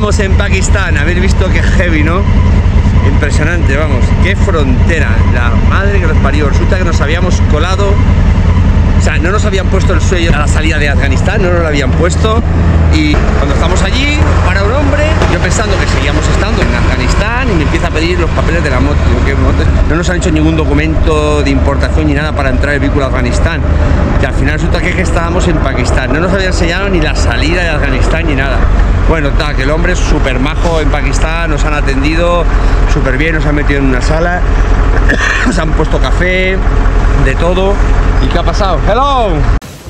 Estamos en Pakistán, habéis visto que heavy, ¿no? Impresionante, vamos, qué frontera, la madre que los parió. Resulta que nos habíamos colado, o sea, no nos habían puesto el sello a la salida de Afganistán, no nos lo habían puesto. Y cuando estamos allí, para un hombre, yo pensando que seguíamos estando en Afganistán, y me empieza a pedir los papeles de la moto. Digo, ¿qué moto? No nos han hecho ningún documento de importación ni nada para entrar el vehículo a Afganistán. Y al final resulta que estábamos en Pakistán, no nos habían enseñado ni la salida de Afganistán ni nada. Bueno, tal, que el hombre es súper majo en Pakistán, nos han atendido súper bien, nos han metido en una sala, nos han puesto café, de todo. ¿Y qué ha pasado? ¡Hello!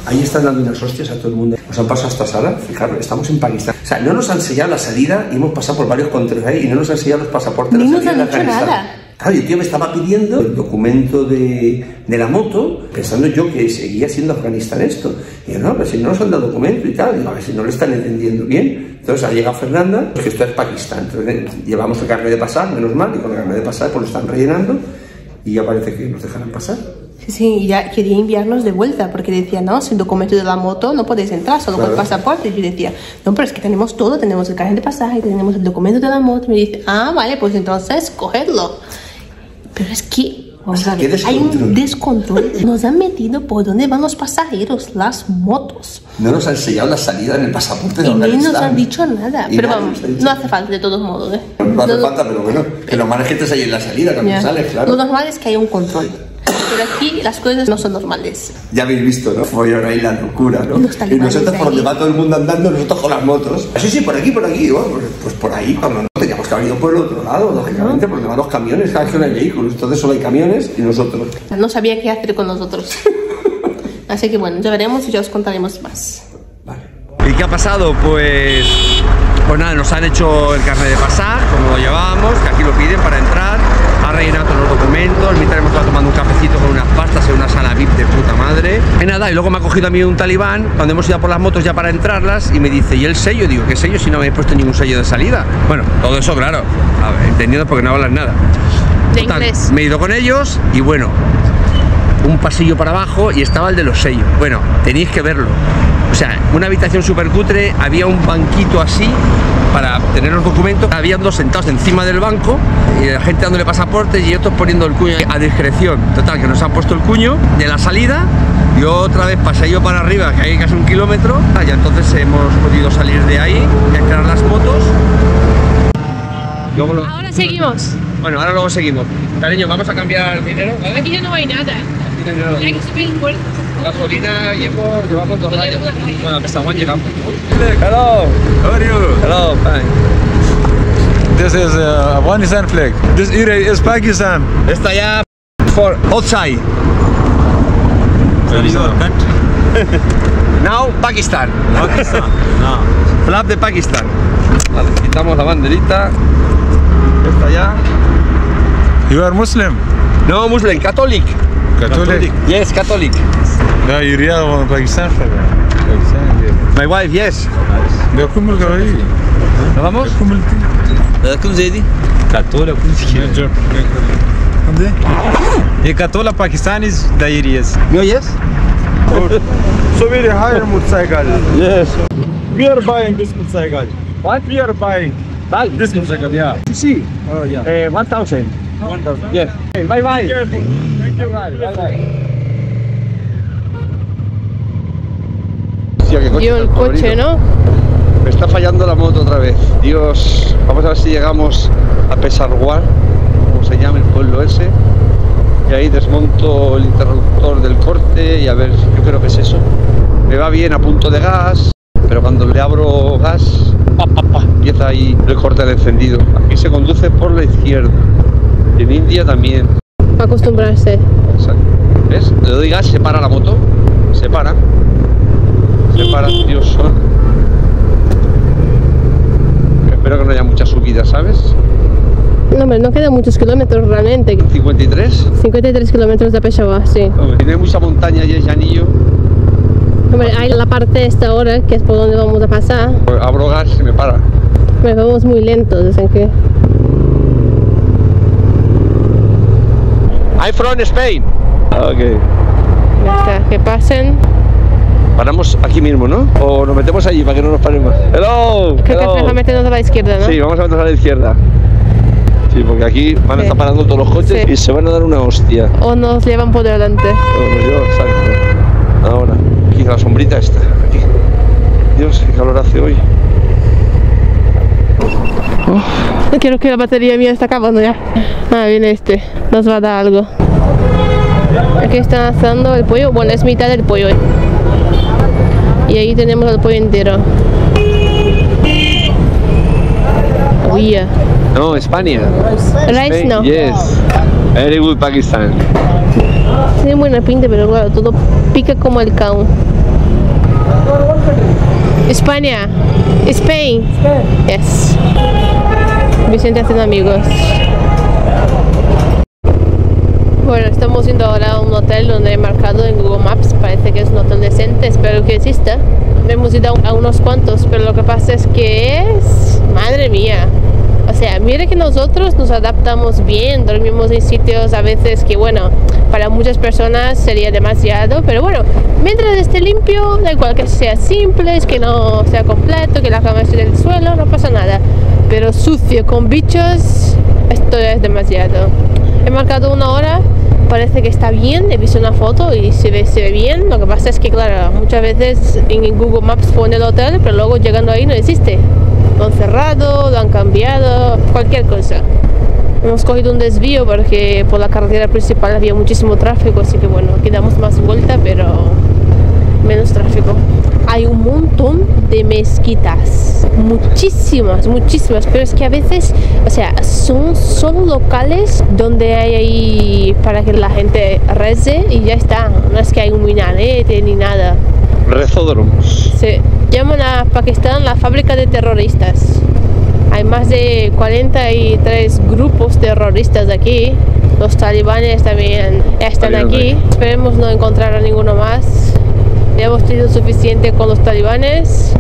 Ahí están dando unas hostias a todo el mundo. Nos han pasado a esta sala, fijaros, estamos en Pakistán. O sea, no nos han sellado la salida y hemos pasado por varios controles ahí y no nos han sellado los pasaportes. Ni nos han hecho nada. Claro, el tío me estaba pidiendo el documento de la moto, pensando yo que seguía siendo Afganistán esto. Y yo, no, pero si no nos han dado documento y tal, digo, a ver si no le están entendiendo bien. Entonces ha llegado Fernanda, pues que esto es Pakistán. Entonces llevamos el carnet de pasar, menos mal, y con el carnet de pasar pues lo están rellenando y ya parece que nos dejarán pasar. Sí, ya quería enviarnos de vuelta porque decía, no, sin documento de la moto no podéis entrar, solo con el pasaporte. Y yo decía, no, pero es que tenemos todo, tenemos el carnet de pasaje, tenemos el documento de la moto. Y me dice, ah, vale, pues entonces cogedlo. Pero es que, vamos a ver, hay un descontrol. Nos han metido por donde van los pasajeros, las motos. No nos han sellado la salida en el pasaporte de Y Afganistán. ni nos han dicho nada. Y pero nada, vamos, no hace falta de todos modos, ¿eh? No hace falta, pero bueno, que lo mal es que te selle la salida cuando sales, claro. Lo normal es que haya un control. Pero aquí las cosas no son normales. Ya habéis visto, ¿no? Fue ahora ahí la locura, ¿no? Y nosotros por donde va todo el mundo andando, nosotros con las motos. Sí, por aquí, por aquí. Bueno, pues por ahí, cuando no teníamos que haber ido por el otro lado, lógicamente, porque van los camiones, cada vez que no hay vehículos. Entonces solo hay camiones y nosotros. No sabía qué hacer con nosotros. Así que bueno, ya veremos y ya os contaremos más. Vale. ¿Y qué ha pasado? Pues nada, nos han hecho el carnet de pasar, como lo llevábamos, que aquí lo piden para entrar. Ha rellenado todos los documentos, mientras hemos estado tomando un cafecito con unas pastas en una sala VIP de puta madre. Y nada, y luego me ha cogido a mí un talibán cuando hemos ido a por las motos ya para entrarlas y me dice, ¿y el sello? Digo, ¿qué sello si no me habéis puesto ningún sello de salida? Bueno, todo eso, claro, entendido porque no hablan nada. De Total, inglés. me he ido con ellos y bueno, un pasillo para abajo y estaba el de los sellos. Bueno, tenéis que verlo. O sea, una habitación súper cutre, había un banquito así para tener los documentos, habían dos sentados encima del banco y la gente dándole pasaportes y otros poniendo el cuño a discreción. Total, que nos han puesto el cuño de la salida y otra vez pasé yo para arriba, que hay casi 1 kilómetro, y entonces hemos podido salir de ahí y entrar las motos. Luego Ahora seguimos. Bueno, ahora luego seguimos. Cariño, vamos a cambiar dinero, ¿vale? Aquí ya no hay nada. Hay que subir fuerte. Gasolina llevamos 2 rayos. Bueno, a Peshawar llegamos. Hello. How are you? Hello, fine. This is Afghanistan flag. This area is Pakistan. Esta ya for outside. Where is your country? Now Pakistan. Pakistan. No. Flag de Pakistan. Vale, quitamos la banderita. Esta ya. You are Muslim? No, Muslim, Catholic. Catholic? Yes, Catholic. The area of Pakistan flag. Pakistan, yes. My wife, yes. بيكون القوي. ¿Nos vamos? كم زي دي؟ كاتولا ये कतोला Pakistani diaries ¿Me oyes? So very high motorcycle. Yes. We are buying this motorcycle. What? We are buying this motorcycle. Yeah. Sí. Oh yeah. 1000. 1000. Yes. Bye bye. Careful. Thank you. Bye bye. Hostia, qué coche Yo el tan coche, colorido. ¿no? Me está fallando la moto otra vez. Dios, vamos a ver si llegamos a Peshawar, como se llama el pueblo ese. Y ahí desmonto el interruptor del corte y a ver, yo creo que es eso. Me va bien a punto de gas, pero cuando le abro gas, empieza ahí el corte del encendido. Aquí se conduce por la izquierda. En India también. Para acostumbrarse. Exacto. ¿Ves? Le doy gas, se para la moto. Se para. Se para, Dios son. Espero que no haya muchas subidas, ¿sabes? No, hombre, no quedan muchos kilómetros realmente. 53. 53 kilómetros de Peshawar, sí. Hombre, tiene mucha montaña y es llanillo. Hombre, hay la parte esta ahora, que es por donde vamos a pasar. Abro gas y se me para. Pero vamos muy lentos, dicen que... I'm from Spain. Ok. Ya está, que pasen. Paramos aquí mismo, ¿no? O nos metemos allí para que no nos paremos. ¡Hello! Creo que es mejor meternos a la izquierda, ¿no? Sí, vamos a meternos a la izquierda. Sí, porque aquí van a estar parando todos los coches y se van a dar una hostia. O nos llevan por delante. Exacto. Ahora, aquí la sombrita está. Aquí. Dios, qué calor hace hoy. Creo que la batería mía está acabando ya. Ah, viene este. Nos va a dar algo. Aquí están asando el pollo. Bueno, es mitad del pollo. Y ahí tenemos el pollo entero. Oh, yeah. No, España. Rice no. Yes. Very good Pakistan. Tiene buena pinta, pero claro, todo pica como el cao. España. Spain. Yes. Vicente haciendo amigos. Bueno, estamos yendo ahora a un hotel donde he marcado en Google Maps. Parece que es un hotel decente, espero que exista. Hemos ido a unos cuantos, pero lo que pasa es que es... Madre mía. O sea, mire que nosotros nos adaptamos bien, dormimos en sitios a veces que, bueno, para muchas personas sería demasiado, pero bueno, mientras esté limpio, da igual que sea simple, que no sea completo, que la cama esté en el suelo, no pasa nada. Pero sucio, con bichos, esto ya es demasiado. He marcado 1 hora, parece que está bien, he visto una foto y se ve bien. Lo que pasa es que, claro, muchas veces en Google Maps pone el hotel, pero luego llegando ahí no existe. Lo han cerrado, lo han cambiado, cualquier cosa. Hemos cogido un desvío porque por la carretera principal había muchísimo tráfico, así que bueno, aquí damos más vuelta, pero menos tráfico. Hay un montón de mezquitas, muchísimas, pero es que a veces, o sea, son solo locales donde hay ahí para que la gente rece y ya está. No es que hay un minarete ni nada. Rezódromos. Sí. Llaman a Pakistán la fábrica de terroristas. Hay más de 43 grupos terroristas aquí. Los talibanes también están aquí. Esperemos no encontrar a ninguno más. Ya hemos tenido suficiente con los talibanes.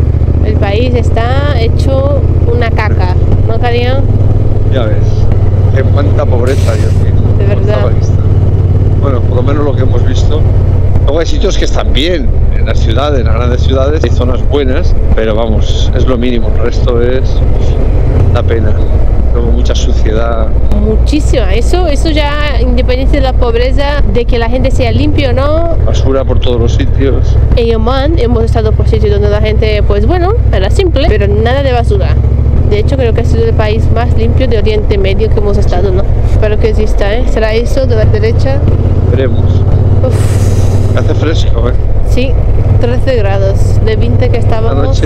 El país está hecho una caca, ¿no, Karim? Ya ves. Qué cuánta pobreza, Dios mío. De verdad. Bueno, por lo menos lo que hemos visto. Luego hay sitios que están bien, en las ciudades, en las grandes ciudades, hay zonas buenas, pero vamos, es lo mínimo, el resto es la pena. Luego mucha suciedad. Muchísima, eso ya independiente de la pobreza, de que la gente sea limpia o no. Basura por todos los sitios. En Oman hemos estado por sitios donde la gente, pues bueno, era simple, pero nada de basura. De hecho, creo que ha sido el país más limpio de Oriente Medio que hemos estado, ¿no? Espero que exista, ¿eh? ¿Será eso de la derecha? Veremos. Uf. Hace fresco, ¿eh? Sí, 13 grados, de 20 que estábamos.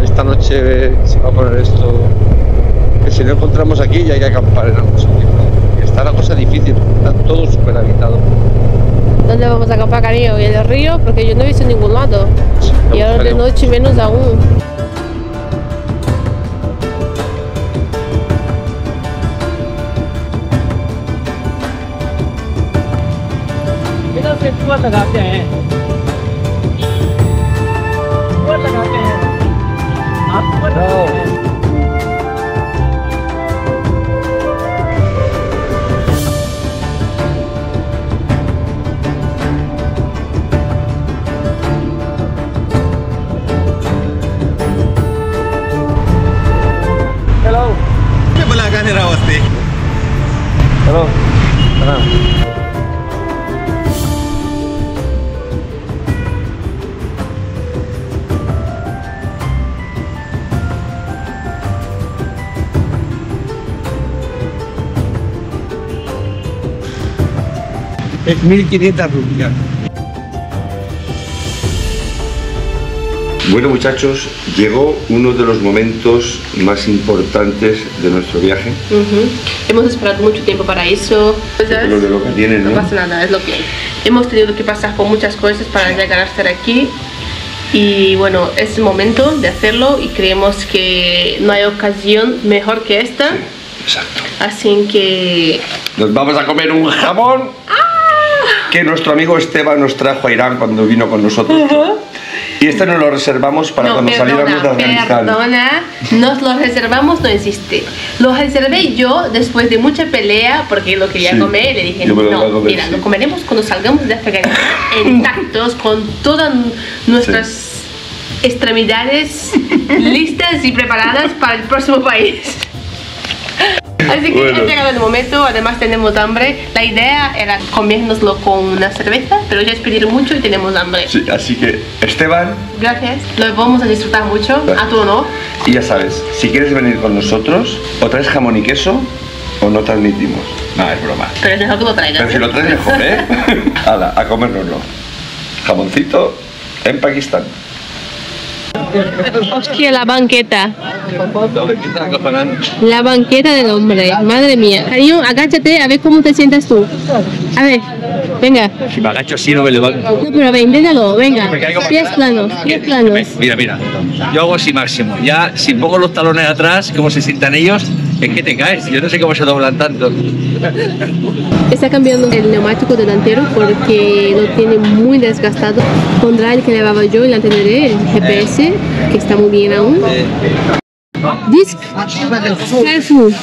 Esta noche se va a poner esto, que si no encontramos aquí ya hay que acampar en algún sitio. Y está la cosa difícil, está todo súper habitado. ¿Dónde vamos a acampar, cariño? ¿Y en el río? Porque yo no he visto en ningún lado. Sí, y ahora de noche menos aún. लगाते हैं लगाते हैं आप Hello. Ini belakang ni Rawasti. Hello. Tenang. Es 1.500 rupias. Bueno, muchachos, llegó uno de los momentos más importantes de nuestro viaje. Hemos esperado mucho tiempo para eso. Lo de lo que tienen, No ¿no? pasa nada, es lo que hay. Hemos tenido que pasar por muchas cosas para llegar a estar aquí. Y bueno, es el momento de hacerlo y creemos que no hay ocasión mejor que esta. Exacto. Así que... Nos vamos a comer un jamón que nuestro amigo Esteban nos trajo a Irán cuando vino con nosotros. Y este nos lo reservamos para No, cuando saliéramos de Afganistán. perdona, nos lo reservamos, no existe. Lo reservé yo después de mucha pelea porque lo quería Sí, comer. Le dije, yo me lo voy a no, comer, mira, sí. lo comeremos cuando salgamos de Afganistán intactos, con todas nuestras extremidades listas y preparadas para el próximo país. Así que Bueno. ha llegado el momento, además tenemos hambre. La idea era comérnoslo con una cerveza, pero ya es pedir mucho y tenemos hambre. Sí, así que, Esteban, Gracias, lo vamos a disfrutar mucho, a tu honor. y ya sabes, si quieres venir con nosotros, o traes jamón y queso, o no te admitimos. No, es broma. Pero es mejor que lo traigas. Pero si lo traes mejor, ¿eh? Hala, a comérnoslo. Jamoncito en Pakistán. Hostia, la banqueta. La banqueta del hombre, madre mía. Cariño, agáchate a ver cómo te sientas tú. A ver, venga. Si me agacho así no me levanto. No, pero ven, inténtalo, venga. Me caigo para Pies atrás. planos, pies planos. Mira, mira. Yo hago así máximo. Ya, si pongo los talones atrás, cómo se sientan ellos, es que te caes. Yo no sé cómo se doblan tanto. Está cambiando el neumático delantero porque lo tiene muy desgastado. Pondrá el que llevaba yo y la entenderé, el GPS, que está muy bien aún. Disc careful.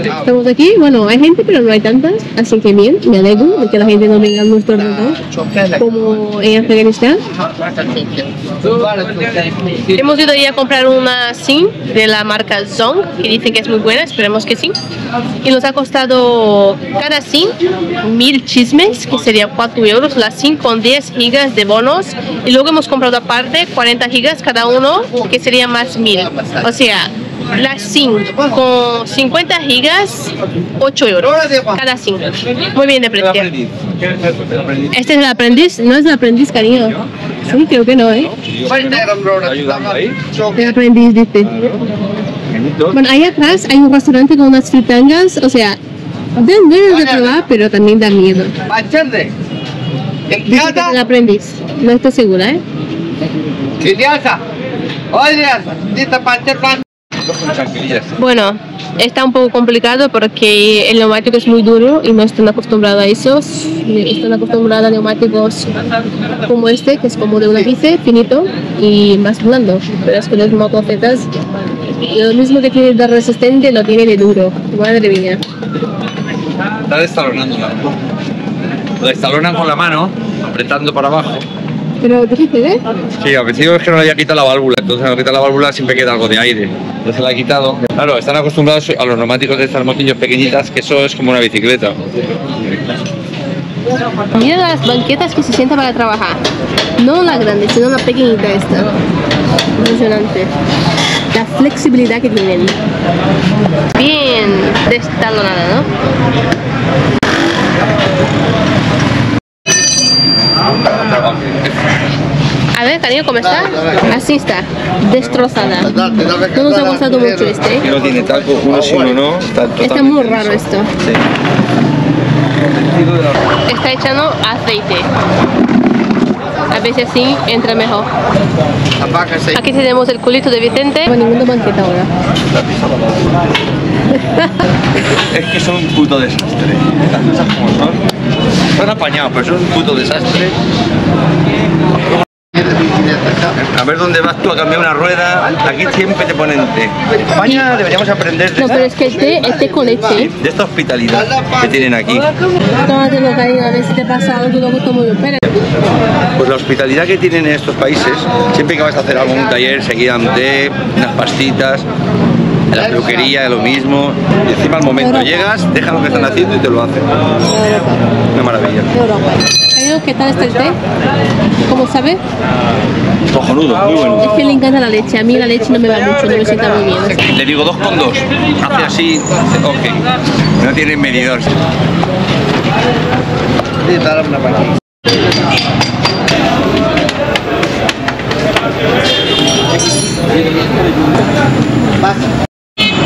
Estamos aquí, bueno, hay gente pero no hay tantas, así que bien, me alegro de que la gente no venga a nuestro alrededor como en Afganistán. Hemos ido ahí a comprar una SIM de la marca Zong, que dicen que es muy buena, esperemos que sí. Y nos ha costado cada SIM 1000 chismes, que sería 4 euros, la SIM con 10 gigas de bonos. Y luego hemos comprado aparte 40 gigas cada uno, que sería más 1000. O sea, la SIM con 50 gigas, 8 euros cada SIM. Muy bien de precio. ¿Este es el aprendiz? No es el aprendiz, cariño. Sí, creo que no, ¿eh? El aprendiz, dice. Bueno, ahí atrás hay un restaurante con unas fritangas, o sea, dan ganas de probar, pero también da miedo. Dice que es el aprendiz. No estoy segura, ¿eh? Bueno, está un poco complicado porque el neumático es muy duro y no están acostumbrados a eso. Están acostumbrados a neumáticos como este, que es como de una bici, finito y más blando. Pero es que los motocicletas, lo mismo que tiene de resistente, lo tiene de duro. Madre mía. Está destalonándola. Lo destalonan con la mano, apretando para abajo. Pero difícil, ¿eh? Sí, al principio es que no le había quitado la válvula, entonces al quitar la válvula siempre queda algo de aire. Entonces la he quitado. Claro, están acostumbrados a los neumáticos de estas motillos pequeñitas, que eso es como una bicicleta. Mira las banquetas que se sientan para trabajar. No la grande, sino la pequeñita esta. Impresionante. La flexibilidad que tienen. Bien destalonada, ¿no? A ver, cariño, ¿cómo está? Así está, destrozada. No nos ha gustado mucho este, ¿eh? No tiene taco, uno sí, uno no. Está muy raro esto. Está echando aceite. A veces así entra mejor. Aquí tenemos el culito de Vicente. No hay ninguna banqueta ahora. Es que son un puto desastre. Las cosas como son. Son apañados, pero son un puto desastre. A ver dónde vas tú a cambiar una rueda. Aquí siempre te ponen té. En España deberíamos aprender No, pero es que el té con leche. de esta hospitalidad que tienen aquí. Tómatelo, cariño, a ver si te pasa algo, luego tomo yo. Espera. Pues la hospitalidad que tienen en estos países, siempre que vas a hacer algún taller, seguida un té, unas pastitas, en la peluquería, lo mismo. Y encima al momento llegas, dejan lo que están haciendo y te lo hacen. Una maravilla. Cariño, ¿qué tal está el té? ¿Cómo sabe? Cojonudo, muy bueno. Es que le encanta la leche. A mí la leche no me va mucho, no me sienta muy bien. Le digo 2 con 2. Hace así, ok. No tienen medidor.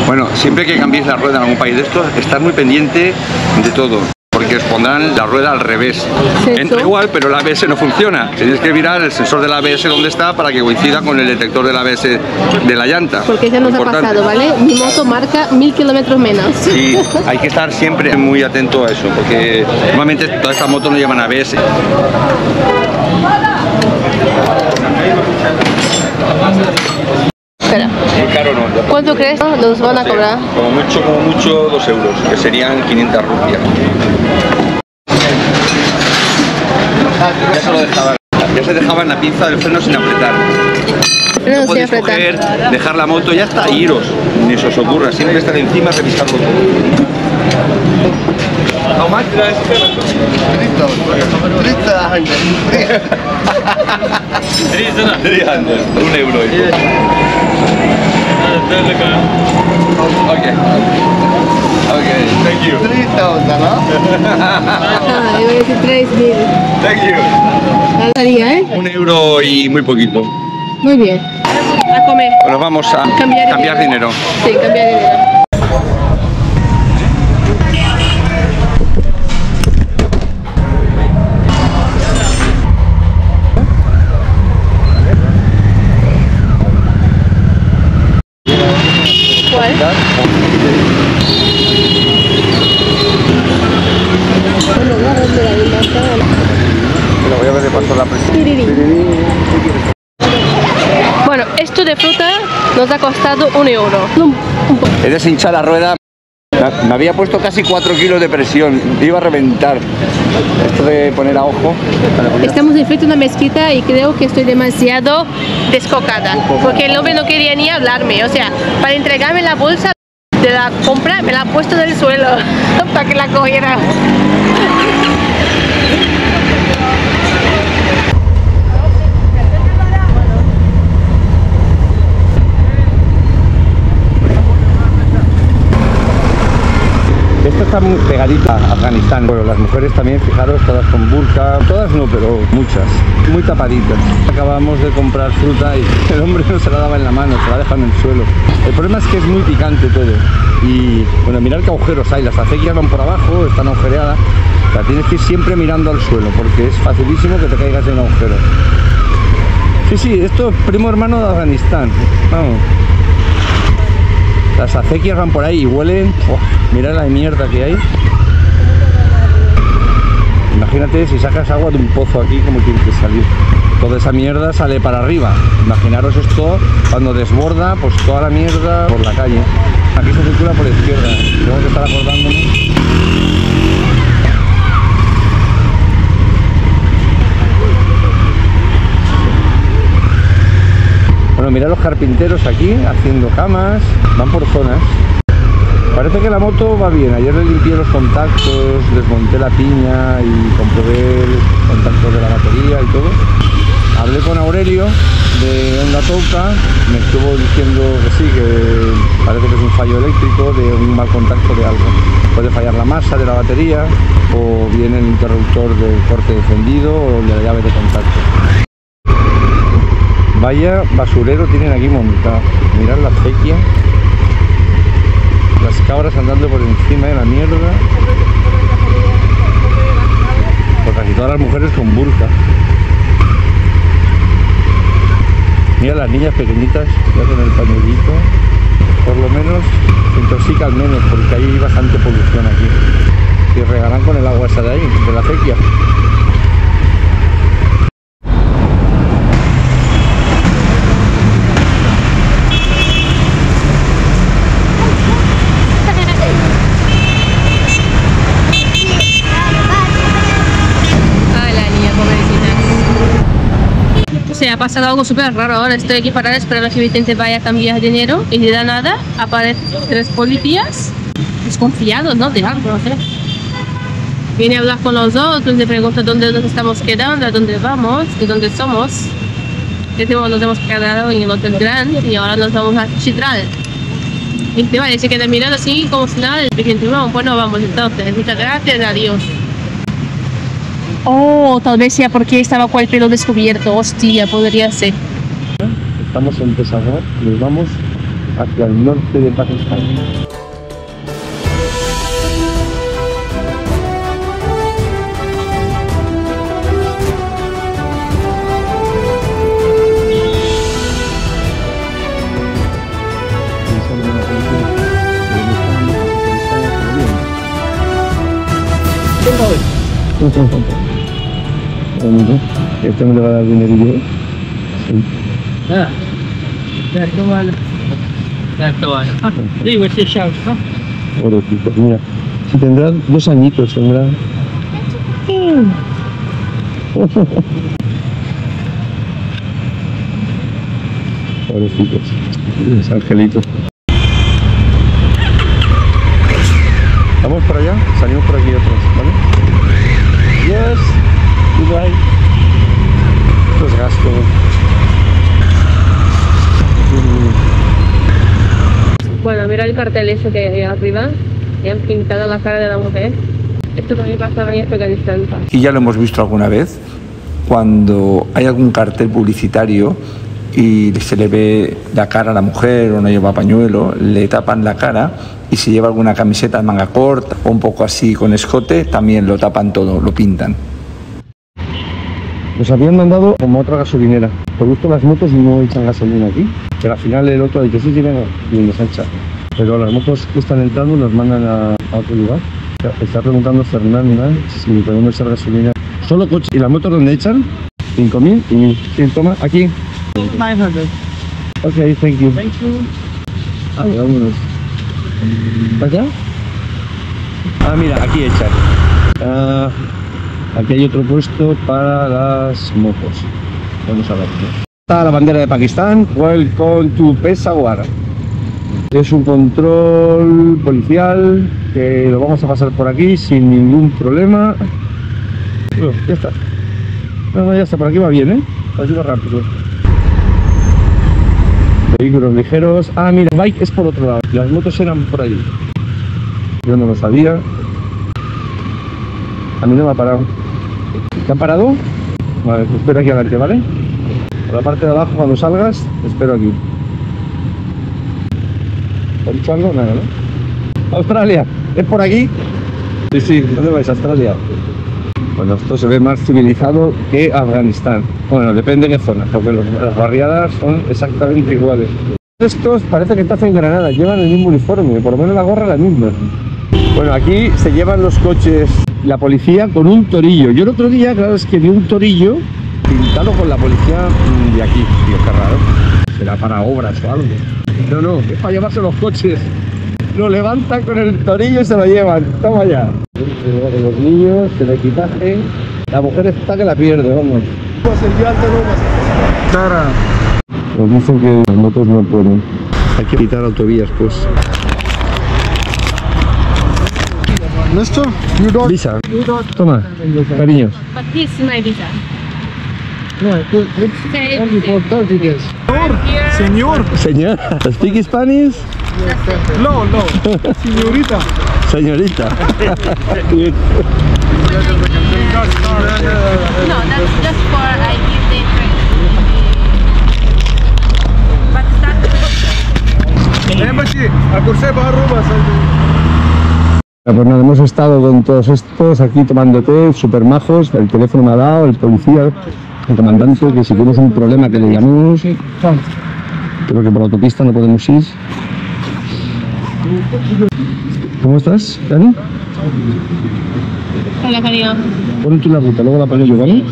Bueno, siempre que cambiéis la rueda en algún país de estos, estar muy pendiente de todo. Porque porque os pondrán la rueda al revés. Sí, Entra eso. igual, pero el ABS no funciona. Tenéis que mirar el sensor del ABS dónde está para que coincida con el detector del ABS de la llanta. Porque ya nos ha Importante. pasado, ¿vale? Mi moto marca 1000 kilómetros menos. Sí, hay que estar siempre muy atento a eso, porque normalmente todas estas motos no llevan ABS. Espera, Muy caro no. ¿cuánto crees nos van a cobrar? Como mucho 2 euros, que serían 500 rupias. Ya se dejaban la pinza del freno sin apretar. Pero no sé Podéis apretar. coger, dejar la moto, ya está, iros. Ni se os ocurra, siempre estar encima, revisarlo todo. How much? 300. 1 euro. Okay. Okay, thank you. Ah, iba a decir 3000. Thank you. Estaría, ¿eh? 1 euro y muy poquito. Muy bien. A comer. Nos vamos a Cambiar dinero. Sí, cambiar dinero. ¿Cuál? Bueno, no, ¿dónde la vi? Lo voy a ver de paso la presión. Bueno, esto de fruta nos ha costado 1 euro. He deshinchado la rueda. Me había puesto casi 4 kilos de presión. Iba a reventar. Esto de poner a ojo. Estamos enfrente de una mezquita y creo que estoy demasiado descocada. Porque el hombre no quería ni hablarme. O sea, para entregarme la bolsa de la compra me la ha puesto en el suelo para que la cogiera. Esto está muy pegadita a Afganistán. Bueno, las mujeres también, fijaros, todas con burka. Todas no, pero muchas. Muy tapaditas. Acabamos de comprar fruta y el hombre no se la daba en la mano, se la deja en el suelo. El problema es que es muy picante todo. Y bueno, mirad qué agujeros hay. Las acequias van por abajo, están agujereadas. O sea, tienes que ir siempre mirando al suelo porque es facilísimo que te caigas en un agujero. Sí, sí, esto es primo hermano de Afganistán. Vamos. Las acequias van por ahí y huelen. Oh, mirad la mierda que hay. Imagínate si sacas agua de un pozo aquí, como tiene que salir. Toda esa mierda sale para arriba. Imaginaros esto cuando desborda, pues toda la mierda por la calle. Aquí se circula por la izquierda. Tengo que estar acordándome. Bueno, mirad los carpinteros aquí haciendo camas, van por zonas. Parece que la moto va bien. Ayer le limpié los contactos, desmonté la piña y comprobé el contacto de la batería y todo. Hablé con Aurelio de Honda Touca, me estuvo diciendo que sí, que parece que es un fallo eléctrico de un mal contacto de algo. Puede fallar la masa de la batería o bien el interruptor del corte encendido o de la llave de contacto. Vaya basurero tienen aquí montado. Mirad la acequia. Las cabras andando por encima de la mierda. Pues casi todas las mujeres con burka. Mira las niñas pequeñitas ya con el pañuelito. Por lo menos se intoxican menos porque hay bastante polución aquí. Y regalan con el agua esa de ahí, de la acequia. Ha pasado algo súper raro. Ahora estoy aquí parada esperando que mi tente vaya a cambiar dinero y de la nada aparecen 3 policías desconfiados, ¿no? De algo, no sé. Viene a hablar con los otros, le pregunta dónde nos estamos quedando, a dónde vamos, de dónde somos. Nos hemos quedado en el Hotel Grand y ahora nos vamos a Chitral. Y se queda mirando así como si nada. Y dije, bueno, vamos entonces. Muchas gracias, adiós. Oh, tal vez sea porque estaba con el pelo descubierto. Hostia, podría ser. Estamos en Peshawar y nos vamos hacia el norte de Pakistán. Este me le va a dar dinerillo. Digo, ese shout, ¿no? Pobrecito, mira. Si tendrá 2 añitos, tendrá. Pobrecitos. Los angelitos. Vamos para allá, salimos por aquí atrás, ¿vale? Yes, goodbye. Los gastos. Bueno, mira el cartel ese que hay arriba. Y han pintado la cara de la mujer. Esto también pasaba en Afganistán. Y ya lo hemos visto alguna vez, cuando hay algún cartel publicitario y se le ve la cara a la mujer o no lleva pañuelo, le tapan la cara, y si lleva alguna camiseta de manga corta o un poco así con escote, también lo tapan todo, lo pintan. Nos habían mandado como a otra gasolinera. Por gusto las motos no echan gasolina aquí. Pero al final el otro ha dicho, sí, venga, y nos echa. Pero las motos que están entrando nos mandan a otro lugar. Está preguntando Fernanda si podemos echar gasolina. Solo coche. ¿Y las motos dónde echan? 5.000 y 100, toma, aquí. 900. Ok, thank you. Thank you. Vámonos. ¿Para allá? Ah, mira, aquí echan. Aquí hay otro puesto para las motos. Vamos a ver. Está la bandera de Pakistán. Welcome to Peshawar. Es un control policial que lo vamos a pasar por aquí sin ningún problema. Ya está. No, ya está, por aquí va bien, ¿eh? Por aquí va rápido. Vehículos ligeros. Ah, mira, el bike es por otro lado. Las motos eran por ahí. Yo no lo sabía. A mí no me ha parado. ¿Te han parado? Vale, te espero aquí adelante, ¿vale? Por la parte de abajo, cuando salgas, te espero aquí. ¿Te has dicho algo? Nada, ¿no? Australia, ¿es por aquí? Sí, sí, ¿dónde vais? Australia. Bueno, esto se ve más civilizado que Afganistán. Bueno, depende de qué zona, porque las barriadas son exactamente iguales. Estos parece que están en Granada, llevan el mismo uniforme, por lo menos la gorra es la misma. Bueno, aquí se llevan los coches la policía con un torillo. Yo el otro día, claro, es que vi un torillo pintado con la policía de aquí. Tío, qué raro. Será para obras o algo. No, no, es para llevarse los coches. Lo levantan con el torillo y se lo llevan. Toma ya. Los niños, el equipaje. La mujer está que la pierde, vamos. Nos dicen que las motos no pueden. Hay que quitar autovías, pues. Mister, you don't. Visa. Toma, cariños. But this is my visa. No, it's only for 30 days. Señor. Señor, ¿speak Spanish? No, no. Señorita. Señorita. No, that's just for I give the train. But Pues nada, hemos estado con todos estos aquí tomando té, súper majos. El teléfono me ha dado, el policía, el comandante, que si tienes un problema que le llamemos. Creo que por la autopista no podemos ir. ¿Cómo estás, Dani? Hola, cariño. Pon tú la ruta, luego la pongo yo, ¿vale?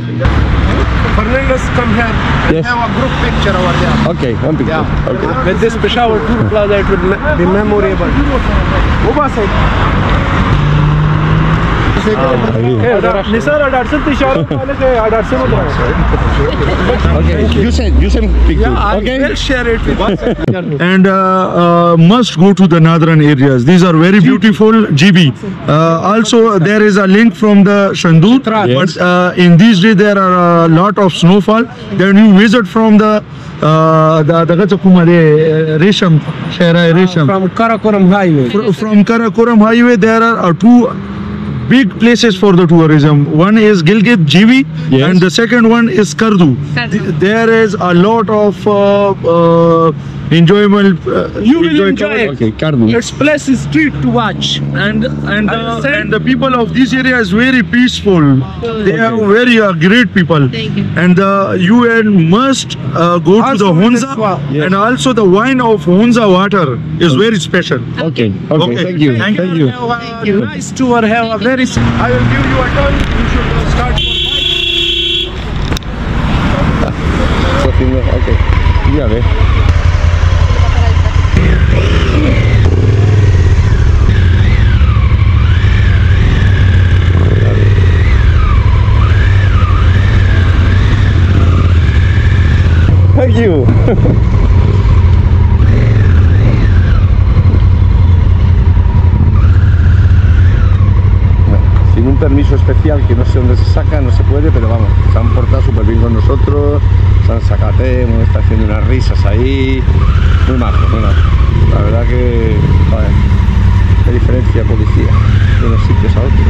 Fernandez, come here. Yes. We have a group picture over there. Okay, one picture. Yeah. Okay. With this Peshawar tour club, that would be memorable. Okay, you send pictures. Yeah, Okay. I will share it with you. And must go to the northern areas. These are very beautiful GB. Also, there is a link from the Shandur. Yes. But in these days, there are a lot of snowfall. Then you visit from the Resham, Shahra Resham. From Karakoram Highway. From Karakoram Highway, there are two big places for the tourism. One is Gilgit GB, Yes. and the second one is Kardu. Kardu. There is a lot of enjoyable. You will enjoy it. Okay, Cardi. Its place is street to watch. And the people of this area is very peaceful. They are very great people. Thank you. And the UN must go to the Hunza, and also the wine of Hunza water is very special. Okay, Okay, thank you. thank Thank you. Have a nice tour. Have a very. I will give you a turn. You should start for Está haciendo, ok. Ya ves. Thank you. Sin un permiso especial que no sé dónde se saca, no se puede, pero vamos, se han portado súper bien con nosotros, se han sacado, me está haciendo unas risas ahí, muy majo, muy majo. La verdad que, joder, qué diferencia policía de unos sitios a otros.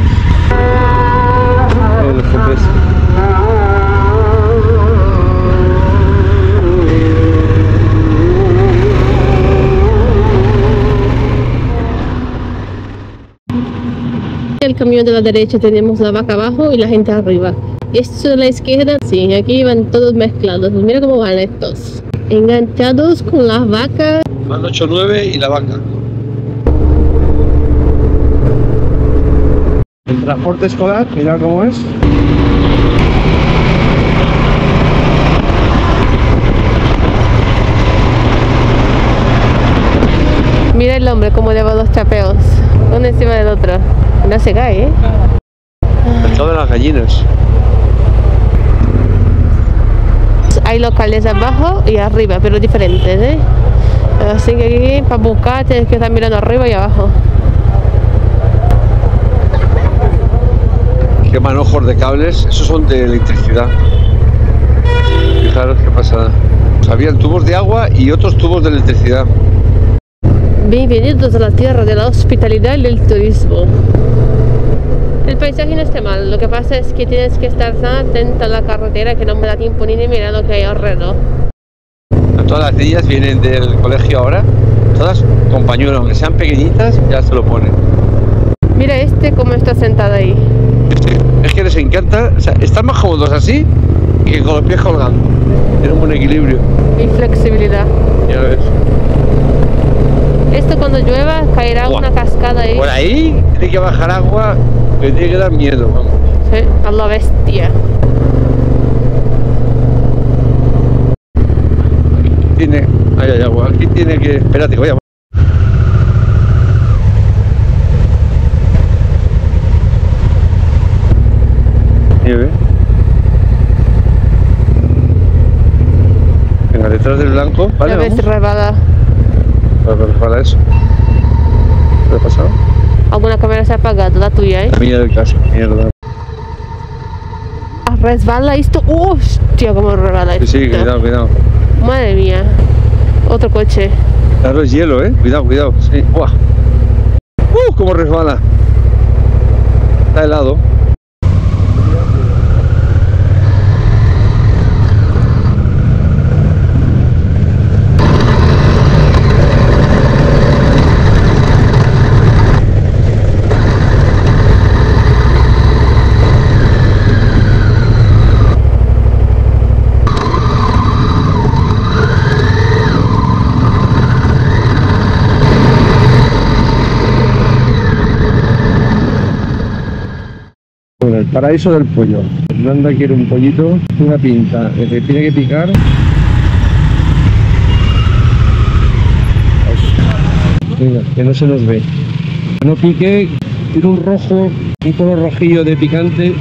El GPS. El camión de la derecha tenemos la vaca abajo y la gente arriba. Y esto de la izquierda, sí, aquí van todos mezclados. Pues mira cómo van estos. Enganchados con las vacas. Van 8-9 y la vaca. El transporte escolar, mira cómo es. Mira el hombre cómo lleva dos chapeos, uno encima del otro. No se cae, ¿eh? El estado de las gallinas. Hay locales abajo y arriba, pero diferentes, ¿eh? Así que aquí para buscar tienes que estar mirando arriba y abajo. Qué manojos de cables, esos son de electricidad. Fijaros qué pasada. Habían tubos de agua y otros tubos de electricidad. Bienvenidos a la tierra de la hospitalidad y del turismo. El paisaje no está mal, lo que pasa es que tienes que estar tan atento a la carretera que no me da tiempo ni de mirar lo que hay alrededor. Todas las niñas vienen del colegio ahora, todas con pañuelo, aunque sean pequeñitas, ya se lo ponen. Mira este cómo está sentado ahí. Es que les encanta, o sea, están más cómodos así que con los pies colgando. Tienen un buen equilibrio. Y flexibilidad. Ya ves. Esto cuando llueva caerá Buah. una cascada ahí. Por ahí tiene que bajar agua, que tiene que dar miedo, vamos. Sí, a la bestia. Tiene, ahí hay agua, aquí tiene que, espérate que voy a... Nieve. Venga, detrás del blanco, vale, Ya ves, vamos. rebada. Para eso. ¿Qué ha pasado? Alguna cámara se ha apagado, la tuya, ¿eh? La mía del caso, mierda. Resbala esto. Hostia, cómo resbala Sí, esto. sí, cuidado, cuidado. Madre mía. Otro coche. Claro, es hielo, cuidado, cuidado. Sí. ¡Buah! Cómo resbala. Está helado. Bueno, el paraíso del pollo. Fernanda quiere un pollito, una pinta. El que tiene que picar. Venga, que no se nos ve. Que no pique, tiene un rojo, un color rojillo de picante.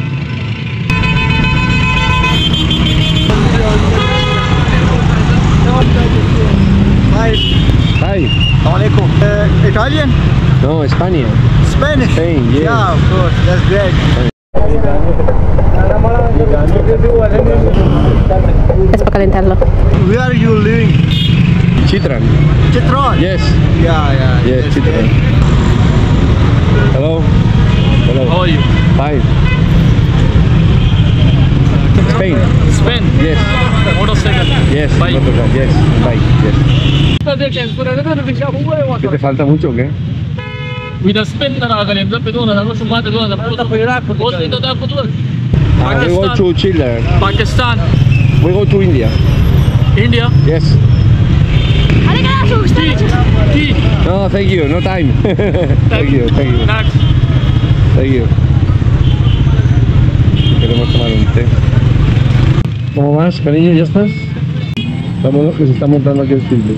Hi. Alaikum. Italian? No, España. Spanish? Spain, yeah. Yeah, of course. That's great. Es para calentarlo. Where are you living? Chitran. Chitron? Yes. Yeah. Yes, That's Chitran. great. Hello. Hello. How are you? Hi. Spain. Spain? Yes. Motorcycle. Yes, Bye. motorcycle, yes, bike, yes. ¿Qué te falta mucho o qué? With a spin na nakagalim doon, pero na gusto mata doon na puto. Boss dito tayo puto. We go to Chile. Pakistan, We go to India. India. Yes. Tea. No, thank you, no time. Thank you. Next. Thank you. Queremos tomar un té. ¿Cómo vas, cariño? ¿Ya estás? Vámonos que se está montando aquí el filtro.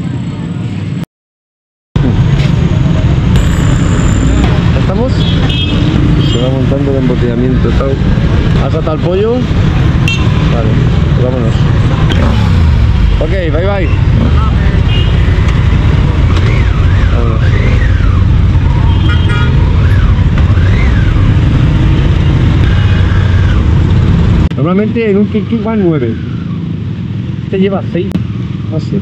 ¿Estamos? Se va montando el embotellamiento. ¿Has atado el pollo? Vale, pues vámonos. Ok, bye bye. Vámonos. Normalmente en un tuk-tuk van 9. Este lleva 6. Así.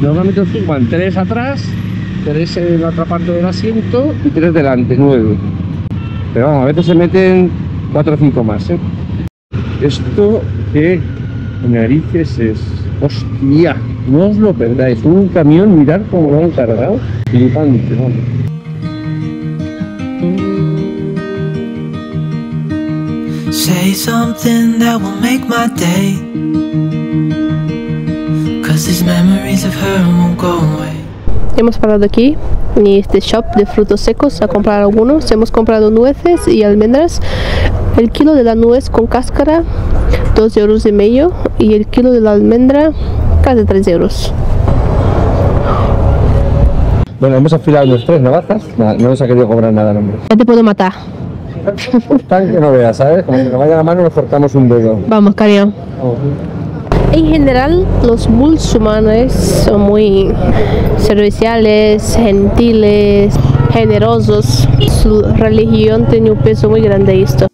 Normalmente un tuk van 3 atrás, 3 en la otra parte del asiento y 3 delante, 9. Pero vamos, a veces se meten 4 o 5 más, ¿eh? Esto que narices es. ¡Hostia! No os lo perdáis. Un camión, mirad cómo lo han cargado. Flipante, vamos. Say something that will make my day, 'cause these memories of her won't go away. Hemos parado aquí en este shop de frutos secos a comprar algunos. Hemos comprado nueces y almendras. El kilo de la nuez con cáscara, 2,5 euros, y el kilo de la almendra, casi 3 euros. Bueno, hemos afilado nuestras navajas. No nos ha querido cobrar nada, hombre. Ya te puedo matar. Tan que no veas, ¿sabes? Como que nos vaya la mano nos cortamos un dedo. Vamos, cariño. Vamos. En general, los musulmanes son muy serviciales, gentiles, generosos. Su religión tiene un peso muy grande en esto.